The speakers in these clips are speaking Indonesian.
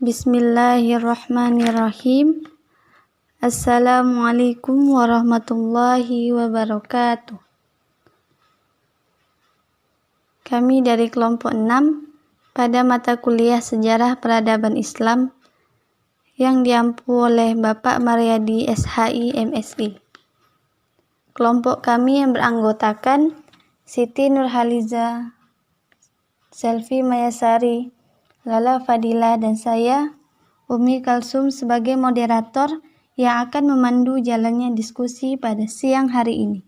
Bismillahirrahmanirrahim. Assalamualaikum warahmatullahi wabarakatuh. Kami dari kelompok 6 pada mata kuliah Sejarah Peradaban Islam yang diampu oleh Bapak Maryadi SHI MSI. Kelompok kami yang beranggotakan Siti Nurhaliza, Selvi Mayasari, Lala Fadila, dan saya, Umi Kalsum, sebagai moderator yang akan memandu jalannya diskusi pada siang hari ini.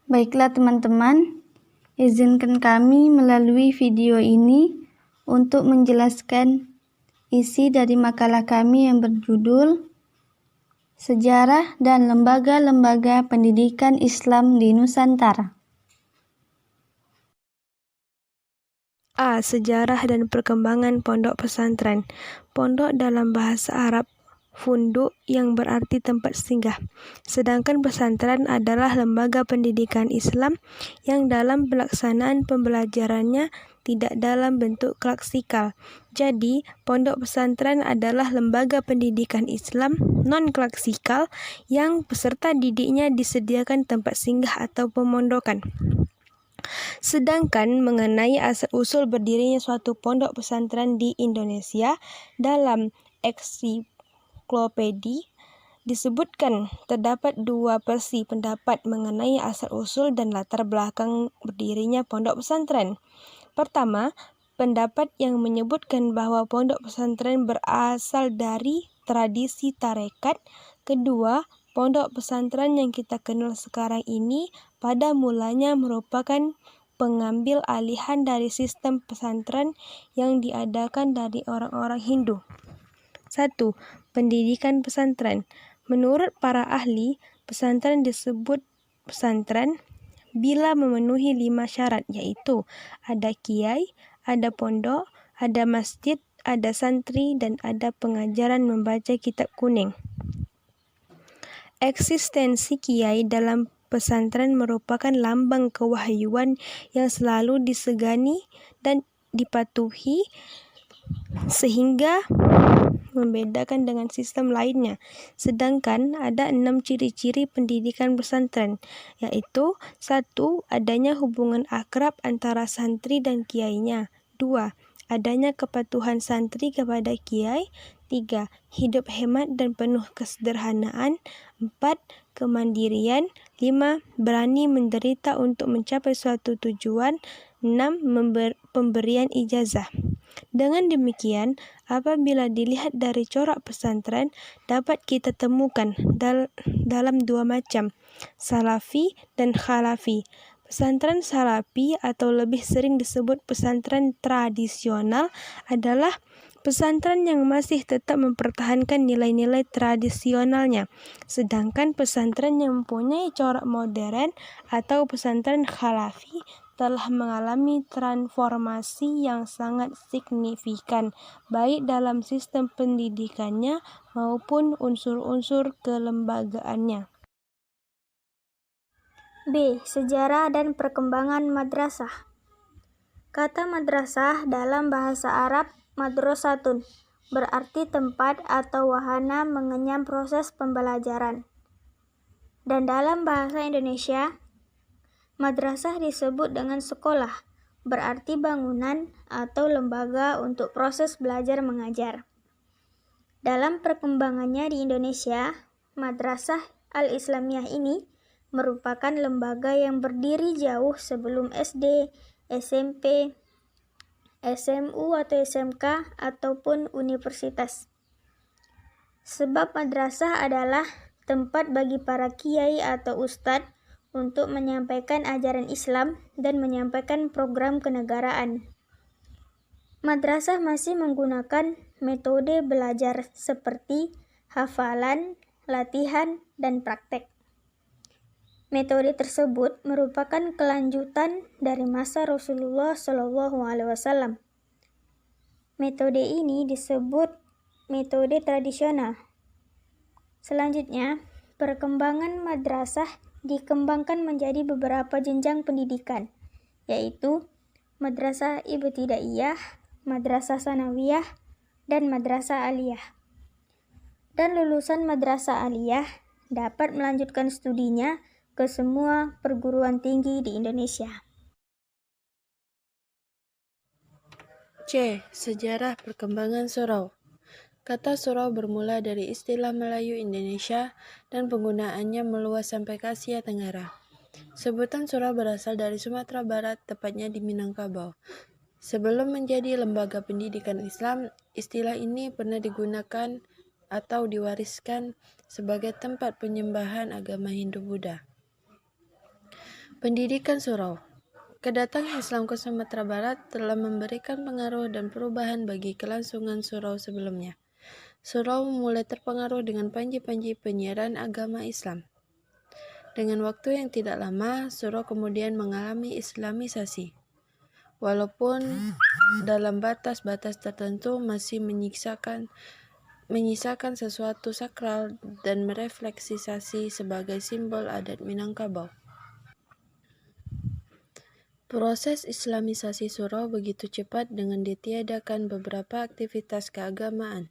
Baiklah teman-teman, izinkan kami melalui video ini untuk menjelaskan isi dari makalah kami yang berjudul Sejarah dan Lembaga-Lembaga Pendidikan Islam di Nusantara. A. Sejarah dan perkembangan pondok pesantren. Pondok dalam bahasa Arab funduk yang berarti tempat singgah. Sedangkan pesantren adalah lembaga pendidikan Islam yang dalam pelaksanaan pembelajarannya tidak dalam bentuk klassikal. Jadi, pondok pesantren adalah lembaga pendidikan Islam non-klassikal yang peserta didiknya disediakan tempat singgah atau pemondokan. Sedangkan mengenai asal-usul berdirinya suatu pondok pesantren di Indonesia, dalam ensiklopedi disebutkan terdapat dua versi pendapat mengenai asal-usul dan latar belakang berdirinya pondok pesantren. Pertama, pendapat yang menyebutkan bahwa pondok pesantren berasal dari tradisi tarekat. Kedua, pondok pesantren yang kita kenal sekarang ini pada mulanya merupakan pengambil alihan dari sistem pesantren yang diadakan dari orang-orang Hindu. 1. Pendidikan pesantren. Menurut para ahli, pesantren disebut pesantren bila memenuhi 5 syarat, yaitu ada kiai, ada pondok, ada masjid, ada santri, dan ada pengajaran membaca kitab kuning. Eksistensi kiai dalam pesantren merupakan lambang kewahyuan yang selalu disegani dan dipatuhi sehingga membedakan dengan sistem lainnya. Sedangkan ada 6 ciri-ciri pendidikan pesantren, yaitu 1. Adanya hubungan akrab antara santri dan kiainya. 2. Adanya kepatuhan santri kepada kiai. 3. Hidup hemat dan penuh kesederhanaan. 4. Kemandirian. 5. Berani menderita untuk mencapai suatu tujuan. 6. Pemberian ijazah. Dengan demikian, apabila dilihat dari corak pesantren, dapat kita temukan dalam 2 macam, salafi dan khalafi. Pesantren salafi atau lebih sering disebut pesantren tradisional adalah pesantren yang masih tetap mempertahankan nilai-nilai tradisionalnya. Sedangkan pesantren yang mempunyai corak modern atau pesantren khalafi telah mengalami transformasi yang sangat signifikan, baik dalam sistem pendidikannya maupun unsur-unsur kelembagaannya. B. Sejarah dan perkembangan madrasah. Kata madrasah dalam bahasa Arab madrasatun berarti tempat atau wahana mengenyam proses pembelajaran. Dan dalam bahasa Indonesia, madrasah disebut dengan sekolah, berarti bangunan atau lembaga untuk proses belajar mengajar. Dalam perkembangannya di Indonesia, Madrasah Al-Islamiyah ini merupakan lembaga yang berdiri jauh sebelum SD, SMP, SMU atau SMK, ataupun universitas. Sebab madrasah adalah tempat bagi para kiai atau ustadz untuk menyampaikan ajaran Islam dan menyampaikan program kenegaraan. Madrasah masih menggunakan metode belajar seperti hafalan, latihan, dan praktek. Metode tersebut merupakan kelanjutan dari masa Rasulullah SAW. Metode ini disebut metode tradisional. Selanjutnya, perkembangan madrasah dikembangkan menjadi beberapa jenjang pendidikan, yaitu madrasah ibtidaiyah, madrasah sanawiyah, dan madrasah aliyah. Dan lulusan madrasah aliyah dapat melanjutkan studinya ke semua perguruan tinggi di Indonesia. C. Sejarah perkembangan surau. Kata surau bermula dari istilah Melayu Indonesia dan penggunaannya meluas sampai ke Asia Tenggara. Sebutan surau berasal dari Sumatera Barat, tepatnya di Minangkabau. Sebelum menjadi lembaga pendidikan Islam, istilah ini pernah digunakan atau diwariskan sebagai tempat penyembahan agama Hindu-Buddha. Pendidikan surau. Kedatangan Islam ke Sumatera Barat telah memberikan pengaruh dan perubahan bagi kelangsungan surau sebelumnya. Surau mulai terpengaruh dengan panji-panji penyiaran agama Islam. Dengan waktu yang tidak lama, surau kemudian mengalami islamisasi. Walaupun dalam batas-batas tertentu masih menyisakan sesuatu sakral dan merefleksisasi sebagai simbol adat Minangkabau. Proses islamisasi surau begitu cepat dengan ditiadakan beberapa aktivitas keagamaan.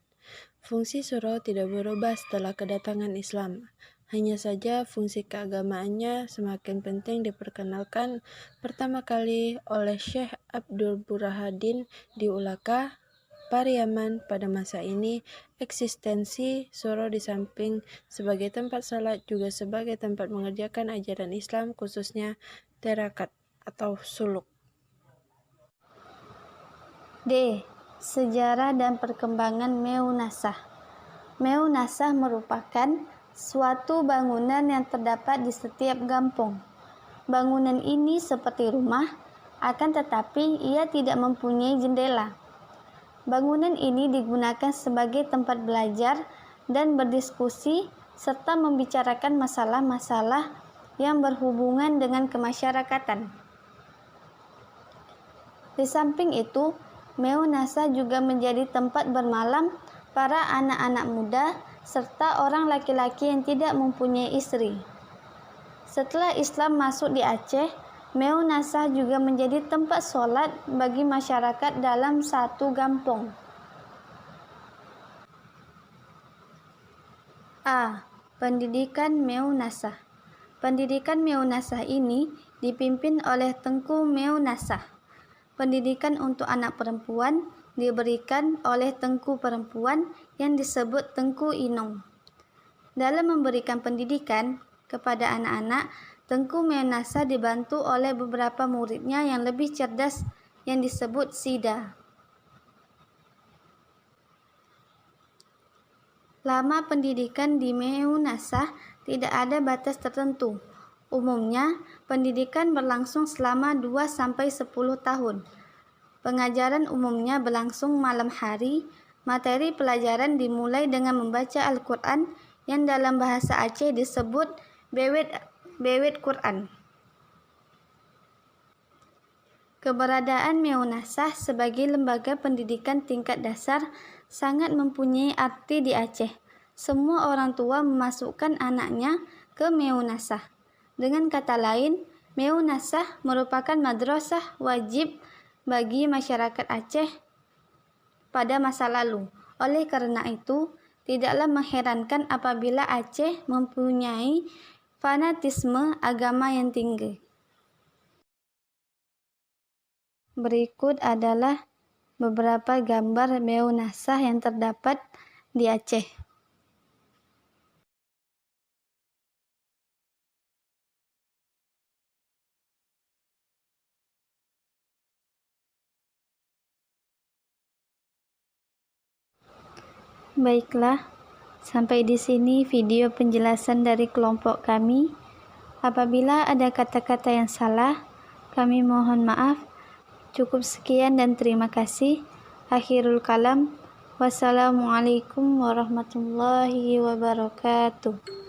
Fungsi surau tidak berubah setelah kedatangan Islam. Hanya saja fungsi keagamaannya semakin penting diperkenalkan pertama kali oleh Syekh Abdul Burhanuddin di Ulaka, Pariaman. Pada masa ini, eksistensi surau di samping sebagai tempat salat juga sebagai tempat mengerjakan ajaran Islam, khususnya terakat atau suluk. D. Sejarah dan perkembangan Meunasah. Meunasah merupakan suatu bangunan yang terdapat di setiap kampung. Bangunan ini seperti rumah, akan tetapi ia tidak mempunyai jendela. Bangunan ini digunakan sebagai tempat belajar dan berdiskusi serta membicarakan masalah-masalah yang berhubungan dengan kemasyarakatan. Di samping itu, Meunasah juga menjadi tempat bermalam para anak-anak muda serta orang laki-laki yang tidak mempunyai istri. Setelah Islam masuk di Aceh, Meunasah juga menjadi tempat sholat bagi masyarakat dalam satu kampung. A. Pendidikan Meunasah. Pendidikan Meunasah ini dipimpin oleh Tengku Meunasah. Pendidikan untuk anak perempuan diberikan oleh Tengku perempuan yang disebut Tengku Inong. Dalam memberikan pendidikan kepada anak-anak, Tengku Meunasah dibantu oleh beberapa muridnya yang lebih cerdas yang disebut Sida. Lama pendidikan di Meunasah tidak ada batas tertentu. Umumnya, pendidikan berlangsung selama 2-10 tahun. Pengajaran umumnya berlangsung malam hari. Materi pelajaran dimulai dengan membaca Al-Quran yang dalam bahasa Aceh disebut Bewet Quran. Keberadaan Meunasah sebagai lembaga pendidikan tingkat dasar sangat mempunyai arti di Aceh. Semua orang tua memasukkan anaknya ke Meunasah. Dengan kata lain, Meunasah merupakan madrasah wajib bagi masyarakat Aceh pada masa lalu. Oleh karena itu, tidaklah mengherankan apabila Aceh mempunyai fanatisme agama yang tinggi. Berikut adalah beberapa gambar Meunasah yang terdapat di Aceh. Baiklah, sampai di sini video penjelasan dari kelompok kami. Apabila ada kata-kata yang salah, kami mohon maaf. Cukup sekian dan terima kasih. Akhirul kalam. Wassalamualaikum warahmatullahi wabarakatuh.